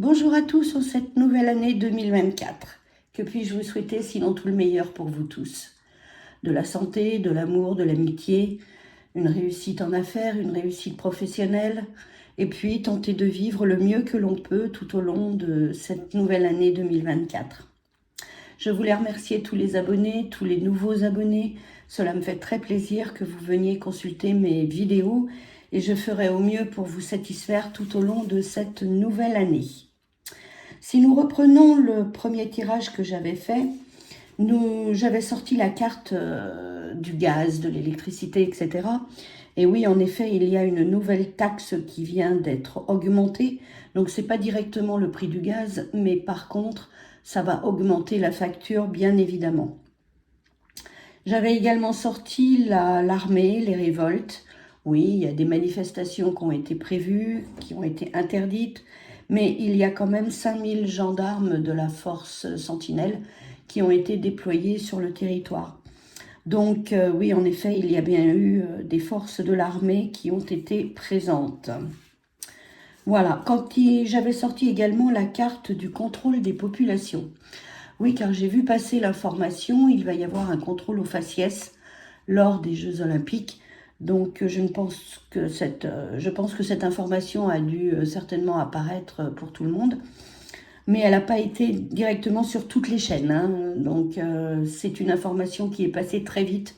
Bonjour à tous en cette nouvelle année 2024. Que puis-je vous souhaiter sinon tout le meilleur pour vous tous? De la santé, de l'amour, de l'amitié, une réussite en affaires, une réussite professionnelle, et puis tenter de vivre le mieux que l'on peut tout au long de cette nouvelle année 2024. Je voulais remercier tous les abonnés, tous les nouveaux abonnés. Cela me fait très plaisir que vous veniez consulter mes vidéos et je ferai au mieux pour vous satisfaire tout au long de cette nouvelle année. Si nous reprenons le premier tirage que j'avais fait, j'avais sorti la carte du gaz, de l'électricité, etc. Et oui, en effet, il y a une nouvelle taxe qui vient d'être augmentée. Donc, ce n'est pas directement le prix du gaz, mais par contre, ça va augmenter la facture, bien évidemment. J'avais également sorti l'armée, les révoltes. Oui, il y a des manifestations qui ont été prévues, qui ont été interdites, mais il y a quand même 5000 gendarmes de la force Sentinelle qui ont été déployés sur le territoire. Donc oui, en effet, il y a bien eu des forces de l'armée qui ont été présentes. Voilà, j'avais sorti également la carte du contrôle des populations. Oui, car j'ai vu passer l'information, il va y avoir un contrôle au faciès lors des Jeux Olympiques. Donc je pense que cette information a dû certainement apparaître pour tout le monde. Mais elle n'a pas été directement sur toutes les chaînes. Hein. Donc c'est une information qui est passée très vite.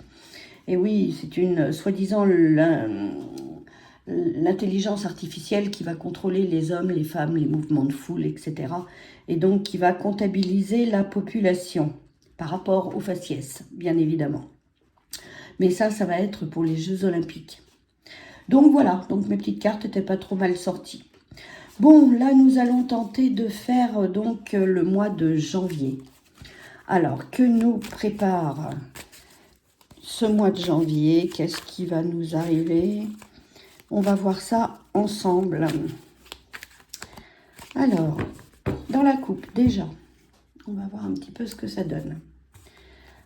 Et oui, c'est une soi-disant l'intelligence artificielle qui va contrôler les hommes, les femmes, les mouvements de foule, etc. Et donc qui va comptabiliser la population par rapport au faciès, bien évidemment. Mais ça va être pour les Jeux Olympiques. Donc voilà, donc mes petites cartes n'étaient pas trop mal sorties. Bon, là nous allons tenter de faire donc le mois de janvier. Alors, que nous prépare ce mois de janvier? Qu'est-ce qui va nous arriver? On va voir ça ensemble. Alors, dans la coupe, déjà, on va voir un petit peu ce que ça donne.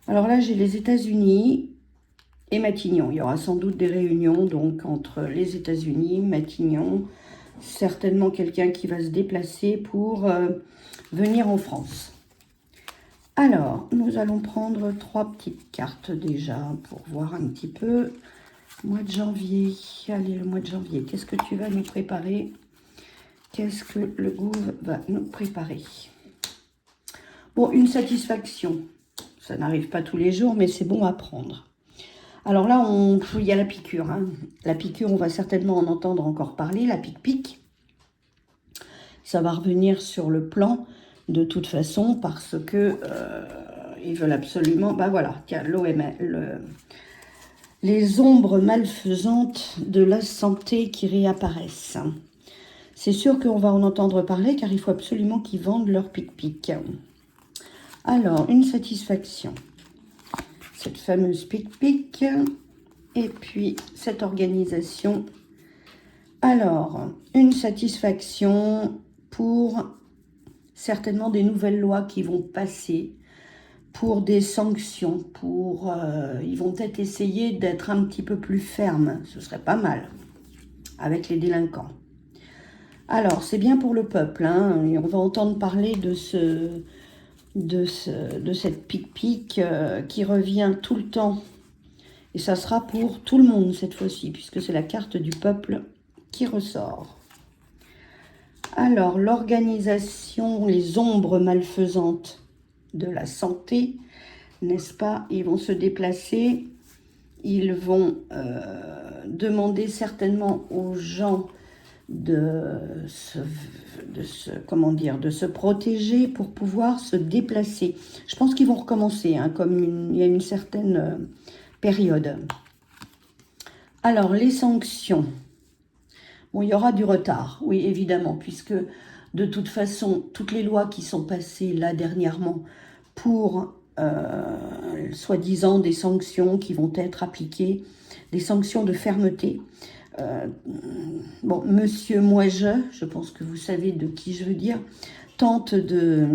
Alors là, j'ai les États-Unis et Matignon. Il y aura sans doute des réunions donc entre les États-Unis, Matignon, certainement quelqu'un qui va se déplacer pour venir en France. Alors, nous allons prendre 3 petites cartes déjà pour voir un petit peu. Mois de janvier. Allez, le mois de janvier, qu'est-ce que tu vas nous préparer? Qu'est-ce que le Gouv va nous préparer? Bon, une satisfaction. Ça n'arrive pas tous les jours, mais c'est bon à prendre. Alors là, il y a la piqûre. Hein. La piqûre, on va certainement en entendre encore parler, la pique-pique. Ça va revenir sur le plan de toute façon parce que ils veulent absolument... Ben voilà, tiens, l'OMS, les ombres malfaisantes de la santé qui réapparaissent. C'est sûr qu'on va en entendre parler car il faut absolument qu'ils vendent leur pique-pique. Alors, une satisfaction. Cette fameuse pique-pique. Et puis, cette organisation. Alors, une satisfaction pour certainement des nouvelles lois qui vont passer, pour des sanctions, ils vont peut-être essayer d'être un petit peu plus fermes, ce serait pas mal, avec les délinquants. Alors, c'est bien pour le peuple, hein, et on va entendre parler de cette pique-pique qui revient tout le temps. Et ça sera pour tout le monde cette fois-ci, puisque c'est la carte du peuple qui ressort. Alors, l'organisation, les ombres malfaisantes de la santé, n'est-ce pas? Ils vont se déplacer, ils vont demander certainement aux gens de se protéger pour pouvoir se déplacer. Je pense qu'ils vont recommencer, hein, comme il y a une certaine période. Alors, les sanctions. Bon, il y aura du retard, oui, évidemment, puisque de toute façon, toutes les lois qui sont passées là dernièrement pour, soi-disant, des sanctions qui vont être appliquées, des sanctions de fermeté. Bon, Monsieur je pense que vous savez de qui je veux dire, tente de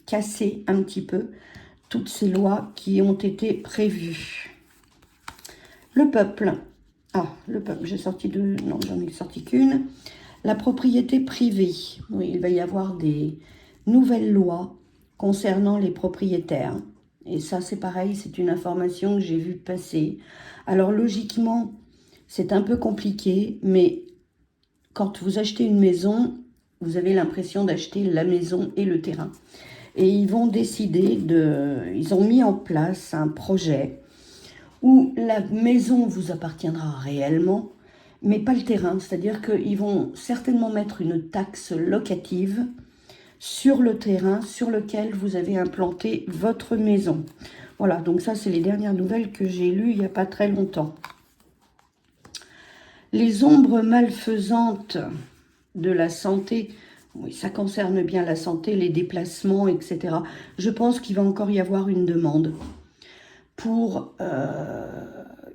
casser un petit peu toutes ces lois qui ont été prévues. Le peuple. Ah, le peuple, j'ai sorti deux, non, j'en ai sorti qu'une. La propriété privée. Oui, il va y avoir des nouvelles lois concernant les propriétaires. Et ça, c'est pareil, c'est une information que j'ai vue passer. Alors, logiquement, c'est un peu compliqué, mais quand vous achetez une maison, vous avez l'impression d'acheter la maison et le terrain. Et ils vont décider ils ont mis en place un projet où la maison vous appartiendra réellement, mais pas le terrain. C'est-à-dire qu'ils vont certainement mettre une taxe locative sur le terrain sur lequel vous avez implanté votre maison. Voilà, donc ça, c'est les dernières nouvelles que j'ai lues il n'y a pas très longtemps. Les ombres malfaisantes de la santé, oui, ça concerne bien la santé, les déplacements, etc. Je pense qu'il va encore y avoir une demande pour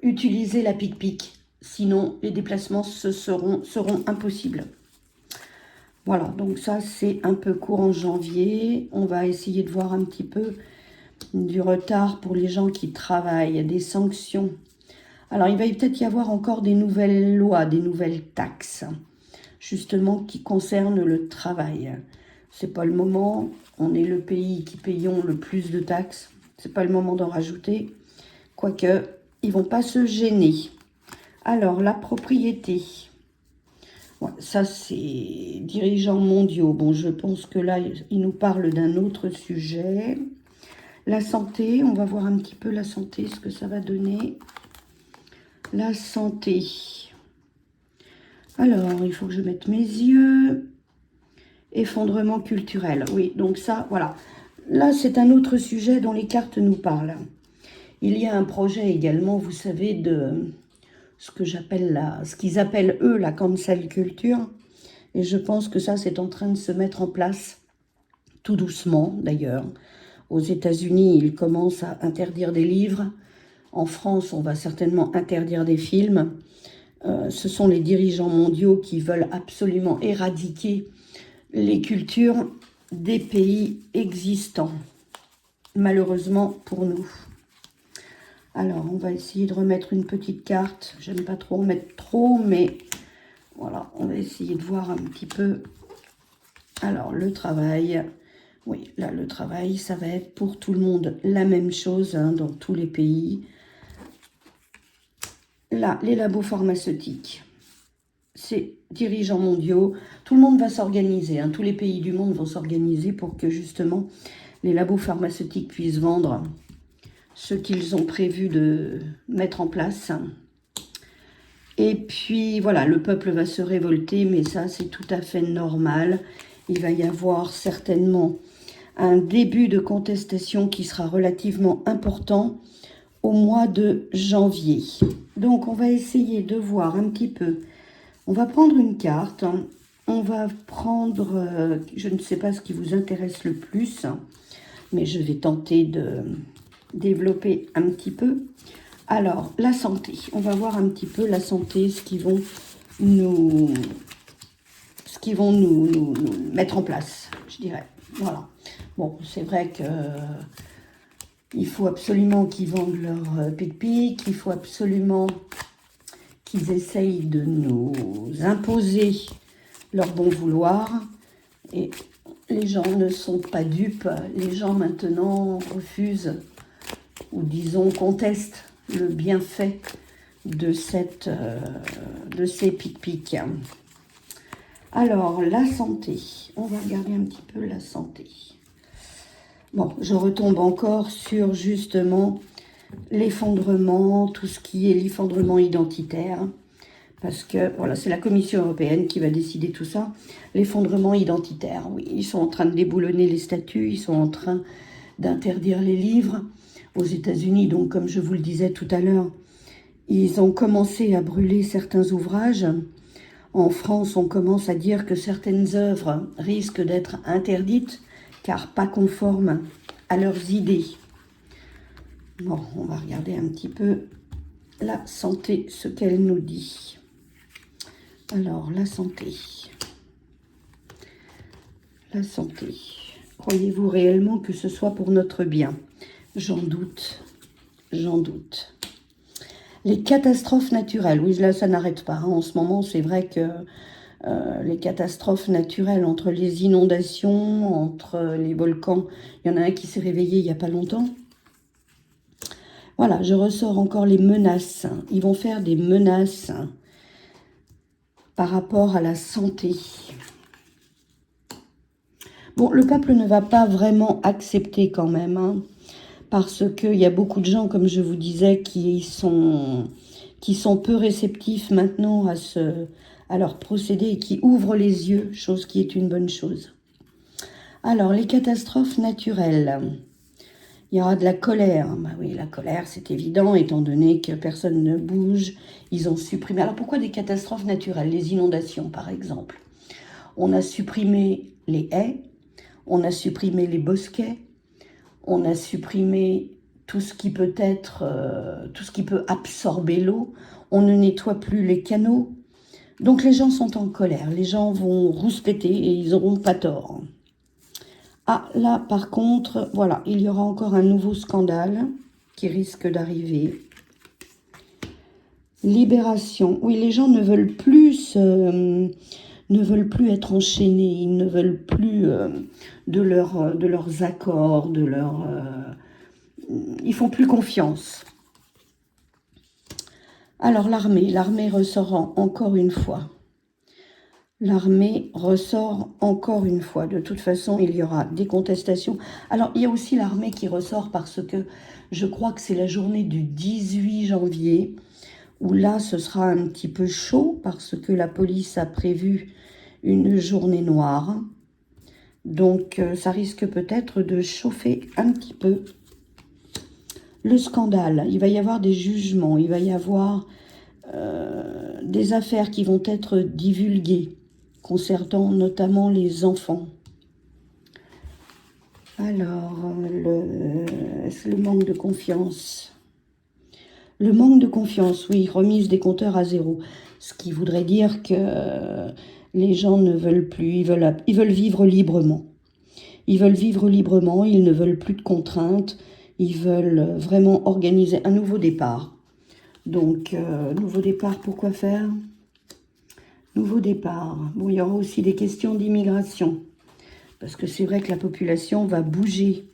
utiliser la pic-pic. Sinon, les déplacements seront impossibles. Voilà, donc ça, c'est un peu courant janvier. On va essayer de voir un petit peu du retard pour les gens qui travaillent, des sanctions. Alors, il va peut-être y avoir encore des nouvelles lois, des nouvelles taxes, justement, qui concernent le travail. C'est pas le moment. On est le pays qui payons le plus de taxes. C'est pas le moment d'en rajouter. Quoique, ils vont pas se gêner. Alors, la propriété. Ouais, ça, c'est dirigeants mondiaux. Bon, je pense que là, ils nous parlent d'un autre sujet. La santé, on va voir un petit peu la santé, ce que ça va donner. La santé. Alors, il faut que je mette mes yeux. Effondrement culturel. Oui, donc ça, voilà. Là, c'est un autre sujet dont les cartes nous parlent. Il y a un projet également, vous savez, de ce qu'ils appellent eux la cancel culture. Et je pense que ça, c'est en train de se mettre en place, tout doucement d'ailleurs. Aux États-Unis, ils commencent à interdire des livres. En France, on va certainement interdire des films. Ce sont les dirigeants mondiaux qui veulent absolument éradiquer les cultures des pays existants, malheureusement pour nous. Alors, on va essayer de remettre une petite carte. J'aime pas trop en mettre trop, mais voilà, on va essayer de voir un petit peu. Alors, le travail. Oui, là, le travail, ça va être pour tout le monde la même chose hein, dans tous les pays. Là, les labos pharmaceutiques. C'est dirigeants mondiaux. Tout le monde va s'organiser. Hein, tous les pays du monde vont s'organiser pour que justement les labos pharmaceutiques puissent vendre ce qu'ils ont prévu de mettre en place. Et puis, voilà, le peuple va se révolter, mais ça, c'est tout à fait normal. Il va y avoir certainement un début de contestation qui sera relativement important au mois de janvier. Donc, on va essayer de voir un petit peu. On va prendre une carte. On va prendre, je ne sais pas ce qui vous intéresse le plus, mais je vais tenter de développer un petit peu. Alors, la santé. On va voir un petit peu la santé, ce qu'ils vont nous mettre en place, je dirais. Voilà. Bon, c'est vrai que il faut absolument qu'ils vendent leur pic-pic, il faut absolument qu'ils essayent de nous imposer leur bon vouloir. Et les gens ne sont pas dupes. Les gens maintenant refusent, ou disons contestent, le bienfait de ces pic-pics. Alors, la santé. On va regarder un petit peu la santé. Bon, je retombe encore sur justement l'effondrement, tout ce qui est l'effondrement identitaire. Parce que, voilà, c'est la Commission européenne qui va décider tout ça. L'effondrement identitaire, oui. Ils sont en train de déboulonner les statuts, ils sont en train d'interdire les livres. Aux États-Unis, donc, comme je vous le disais tout à l'heure, ils ont commencé à brûler certains ouvrages. En France, on commence à dire que certaines œuvres risquent d'être interdites, car pas conformes à leurs idées. Bon, on va regarder un petit peu la santé, ce qu'elle nous dit. Alors, la santé. La santé. Croyez-vous réellement que ce soit pour notre bien? J'en doute. J'en doute. Les catastrophes naturelles. Oui, là, ça n'arrête pas. En ce moment, c'est vrai que les catastrophes naturelles, entre les inondations, entre les volcans. Il y en a un qui s'est réveillé il n'y a pas longtemps. Voilà, je ressors encore les menaces. Ils vont faire des menaces par rapport à la santé. Bon, le peuple ne va pas vraiment accepter quand même, hein, parce qu'il y a beaucoup de gens, comme je vous disais, qui sont peu réceptifs maintenant à leur procédé et qui ouvrent les yeux, chose qui est une bonne chose. Alors, les catastrophes naturelles. Il y aura de la colère. Bah oui, la colère, c'est évident, étant donné que personne ne bouge. Ils ont supprimé... Alors, pourquoi des catastrophes naturelles? Les inondations, par exemple. On a supprimé les haies, on a supprimé les bosquets, on a supprimé tout ce qui peut être, tout ce qui peut absorber l'eau. On ne nettoie plus les canaux. Donc, les gens sont en colère. Les gens vont rouspéter et ils n'auront pas tort. Ah, là, par contre, voilà, il y aura encore un nouveau scandale qui risque d'arriver. Libération. Oui, les gens ne veulent plus, être enchaînés. Ils ne veulent plus de leurs accords, ils font plus confiance. Alors, l'armée ressort encore une fois. L'armée ressort encore une fois. De toute façon, il y aura des contestations. Alors, il y a aussi l'armée qui ressort parce que je crois que c'est la journée du 18 janvier où là, ce sera un petit peu chaud parce que la police a prévu une journée noire. Donc, ça risque peut-être de chauffer un petit peu. Le scandale, il va y avoir des jugements, il va y avoir des affaires qui vont être divulguées, concernant notamment les enfants. Alors, le manque de confiance. Le manque de confiance, oui, remise des compteurs à zéro. Ce qui voudrait dire que les gens ne veulent plus, ils veulent vivre librement. Ils veulent vivre librement, ils ne veulent plus de contraintes, ils veulent vraiment organiser un nouveau départ. Donc, nouveau départ, pourquoi faire ? Nouveau départ. Bon, il y aura aussi des questions d'immigration. Parce que c'est vrai que la population va bouger.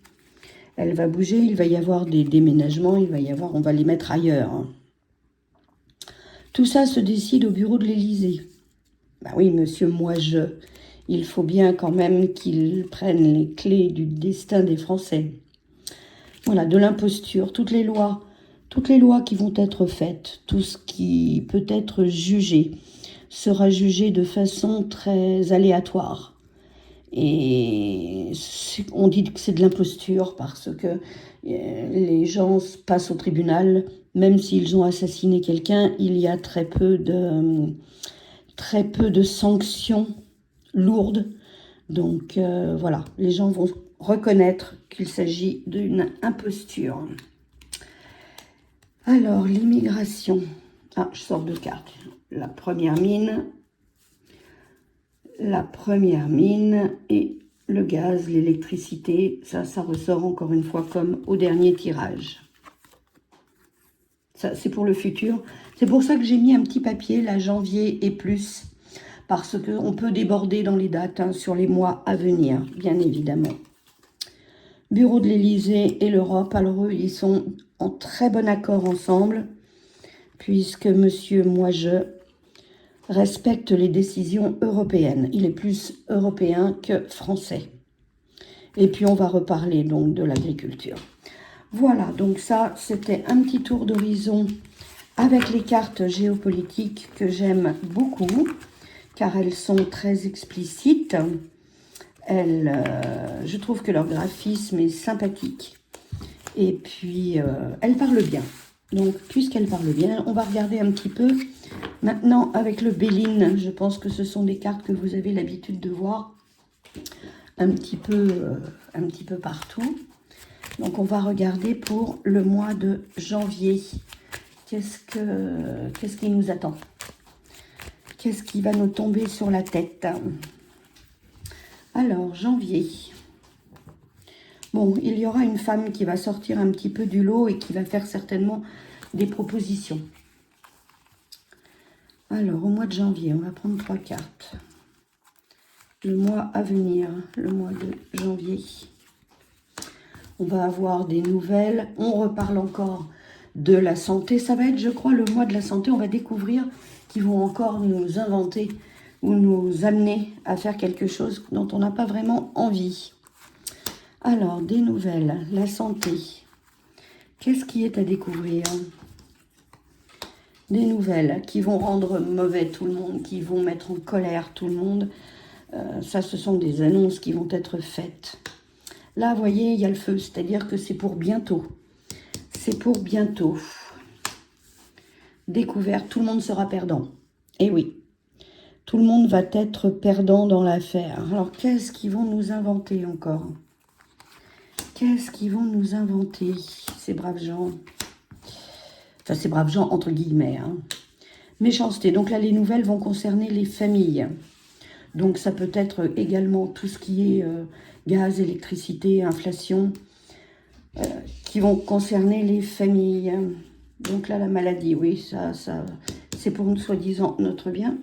Elle va bouger, il va y avoir des déménagements, on va les mettre ailleurs. Tout ça se décide au bureau de l'Élysée. Ben oui, monsieur, il faut bien quand même qu'ils prennent les clés du destin des Français. Voilà, de l'imposture, toutes les lois qui vont être faites, tout ce qui peut être jugé, sera jugé de façon très aléatoire. Et on dit que c'est de l'imposture parce que les gens passent au tribunal, même s'ils ont assassiné quelqu'un, il y a très peu de sanctions lourdes. Donc voilà, les gens vont reconnaître qu'il s'agit d'une imposture. Alors, l'immigration. Ah, je sors deux cartes. La première mine et le gaz, l'électricité. Ça ressort encore une fois comme au dernier tirage. Ça, c'est pour le futur. C'est pour ça que j'ai mis un petit papier, là, janvier et plus. Parce qu'on peut déborder dans les dates, hein, sur les mois à venir, bien évidemment. Bureau de l'Élysée et l'Europe, alors eux, ils sont en très bon accord ensemble, puisque monsieur respecte les décisions européennes. Il est plus européen que français. Et puis on va reparler donc de l'agriculture. Voilà, donc ça, c'était un petit tour d'horizon avec les cartes géopolitiques que j'aime beaucoup, car elles sont très explicites. Je trouve que leur graphisme est sympathique. Et puis, elles parlent bien. Donc, puisqu'elles parlent bien, on va regarder un petit peu. Maintenant, avec le Béline, je pense que ce sont des cartes que vous avez l'habitude de voir un petit peu partout. Donc, on va regarder pour le mois de janvier. Qu'est-ce qui nous attend? Qu'est-ce qui va nous tomber sur la tête? Alors, janvier. Bon, il y aura une femme qui va sortir un petit peu du lot et qui va faire certainement des propositions. Alors, au mois de janvier, on va prendre 3 cartes. Le mois à venir, le mois de janvier. On va avoir des nouvelles. On reparle encore de la santé. Ça va être, je crois, le mois de la santé. On va découvrir qu'ils vont encore nous inventer ou nous amener à faire quelque chose dont on n'a pas vraiment envie. Alors, des nouvelles. La santé. Qu'est-ce qui est à découvrir? Des nouvelles qui vont rendre mauvais tout le monde, qui vont mettre en colère tout le monde. Ça, ce sont des annonces qui vont être faites. Là, vous voyez, il y a le feu, c'est-à-dire que c'est pour bientôt. C'est pour bientôt. Découverte, tout le monde sera perdant. Eh oui, tout le monde va être perdant dans l'affaire. Alors, qu'est-ce qu'ils vont nous inventer encore? Qu'est-ce qu'ils vont nous inventer, ces braves gens? Enfin, ces braves gens, entre guillemets. Hein. Méchanceté. Donc là, les nouvelles vont concerner les familles. Donc ça peut être également tout ce qui est gaz, électricité, inflation, qui vont concerner les familles. Donc là, la maladie, oui, ça c'est pour nous, soi-disant, notre bien.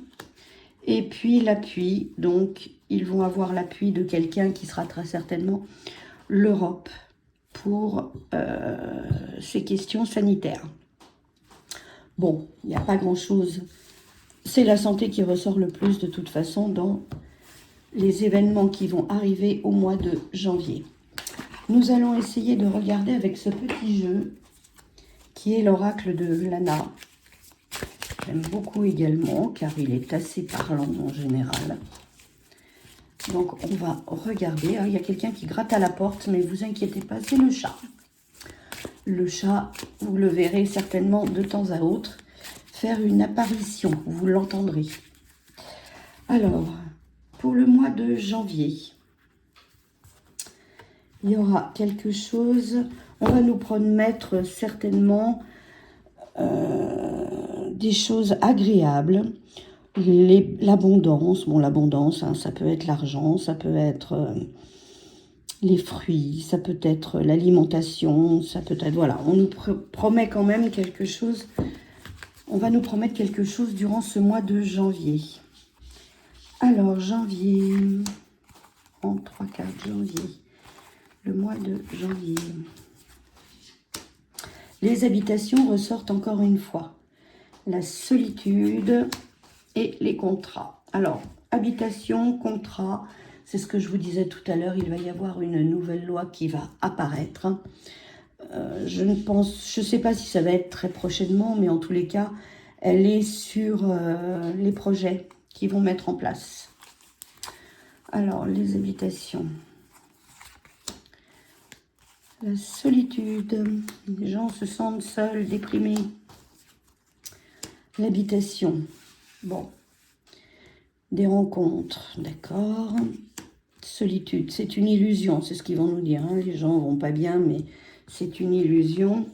Et puis l'appui, donc ils vont avoir l'appui de quelqu'un qui sera très certainement l'Europe pour ces questions sanitaires. Bon, il n'y a pas grand-chose. C'est la santé qui ressort le plus de toute façon dans les événements qui vont arriver au mois de janvier. Nous allons essayer de regarder avec ce petit jeu qui est l'oracle de Lana. J'aime beaucoup également car il est assez parlant en général. Donc on va regarder. Ah, il y a quelqu'un qui gratte à la porte, mais vous inquiétez pas, c'est le chat. Le chat, vous le verrez certainement de temps à autre faire une apparition, vous l'entendrez. Alors, pour le mois de janvier, il y aura quelque chose, on va nous promettre certainement des choses agréables, l'abondance, bon l'abondance, hein, ça peut être l'argent, ça peut être les fruits, ça peut être l'alimentation, ça peut être, voilà, on nous promet quand même quelque chose. On va nous promettre quelque chose durant ce mois de janvier. Alors, janvier, en 3 cartes, janvier, le mois de janvier. Les habitations ressortent encore une fois. La solitude et les contrats. Alors, habitation, contrat, c'est ce que je vous disais tout à l'heure, il va y avoir une nouvelle loi qui va apparaître. Je ne sais pas si ça va être très prochainement, mais en tous les cas, elle est sur les projets qu'ils vont mettre en place. Alors, les habitations. La solitude. Les gens se sentent seuls, déprimés. L'habitation. Bon. Des rencontres, d'accord. Solitude, c'est une illusion, c'est ce qu'ils vont nous dire. Hein. Les gens vont pas bien, mais c'est une illusion.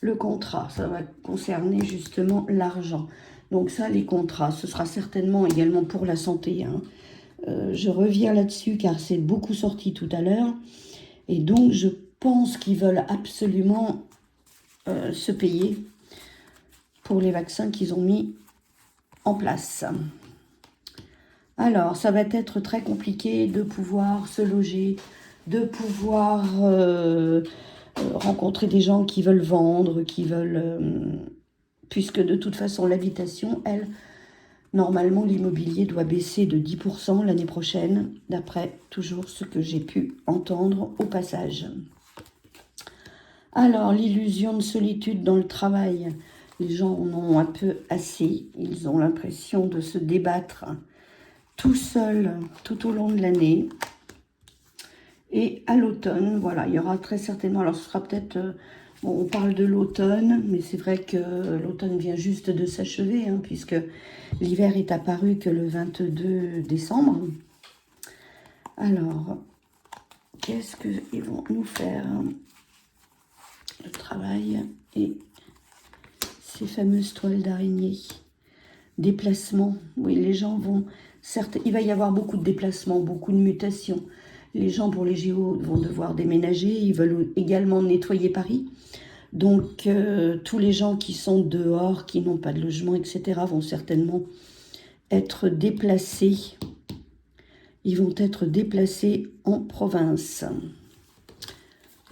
Le contrat, ça va concerner justement l'argent. Donc ça, les contrats, ce sera certainement également pour la santé. Hein. Je reviens là-dessus car c'est beaucoup sorti tout à l'heure. Et donc, je pense qu'ils veulent absolument se payer pour les vaccins qu'ils ont mis en place. Alors, ça va être très compliqué de pouvoir se loger, de pouvoir rencontrer des gens qui veulent vendre, qui veulent... puisque de toute façon, l'habitation, elle, normalement, l'immobilier doit baisser de 10% l'année prochaine, d'après toujours ce que j'ai pu entendre au passage. Alors, l'illusion de solitude dans le travail, les gens en ont un peu assez. Ils ont l'impression de se débattre tout seuls tout au long de l'année. Et à l'automne, voilà, il y aura très certainement... Alors, ce sera peut-être... bon, on parle de l'automne, mais c'est vrai que l'automne vient juste de s'achever, hein, puisque l'hiver est apparu que le 22 décembre. Alors, qu'est-ce qu'ils vont nous faire? Le travail et ces fameuses toiles d'araignée. Déplacement, oui, les gens vont... Certes, il va y avoir beaucoup de déplacements, beaucoup de mutations. Les gens pour les Géos vont devoir déménager, ils veulent également nettoyer Paris. Donc, tous les gens qui sont dehors, qui n'ont pas de logement, etc., vont certainement être déplacés. Ils vont être déplacés en province.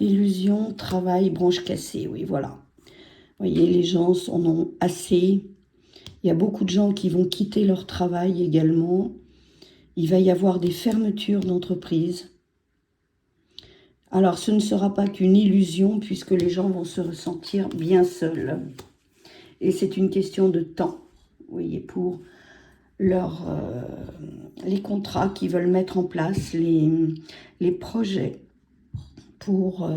Illusion, travail, branche cassée, oui, voilà. Vous voyez, les gens en ont assez. Il y a beaucoup de gens qui vont quitter leur travail également. Il va y avoir des fermetures d'entreprises. Alors, ce ne sera pas qu'une illusion, puisque les gens vont se ressentir bien seuls. Et c'est une question de temps, vous voyez, pour les contrats qu'ils veulent mettre en place, les projets pour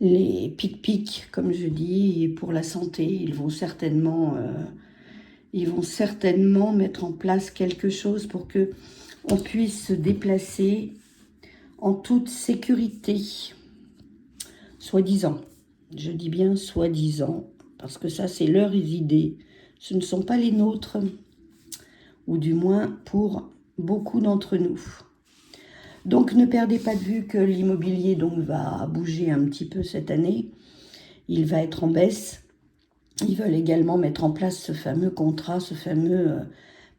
les pic-pic, comme je dis, et pour la santé. Ils vont certainement mettre en place quelque chose pour que on puisse se déplacer en toute sécurité, soi-disant. Je dis bien soi-disant, parce que ça, c'est leurs idées. Ce ne sont pas les nôtres, ou du moins pour beaucoup d'entre nous. Donc, ne perdez pas de vue que l'immobilier va bouger un petit peu cette année. Il va être en baisse. Ils veulent également mettre en place ce fameux contrat, ce fameux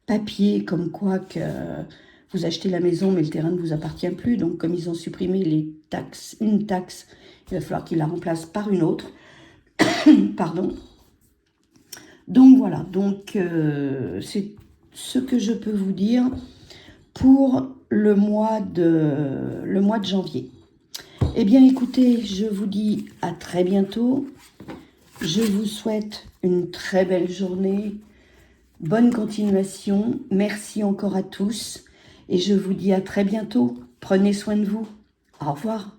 papier, comme quoi que vous achetez la maison, mais le terrain ne vous appartient plus. Donc, comme ils ont supprimé une taxe, il va falloir qu'ils la remplacent par une autre. Pardon. Donc, voilà. Donc, c'est ce que je peux vous dire pour le mois de janvier. Eh bien, écoutez, je vous dis à très bientôt. Je vous souhaite une très belle journée. Bonne continuation. Merci encore à tous. Et je vous dis à très bientôt. Prenez soin de vous. Au revoir.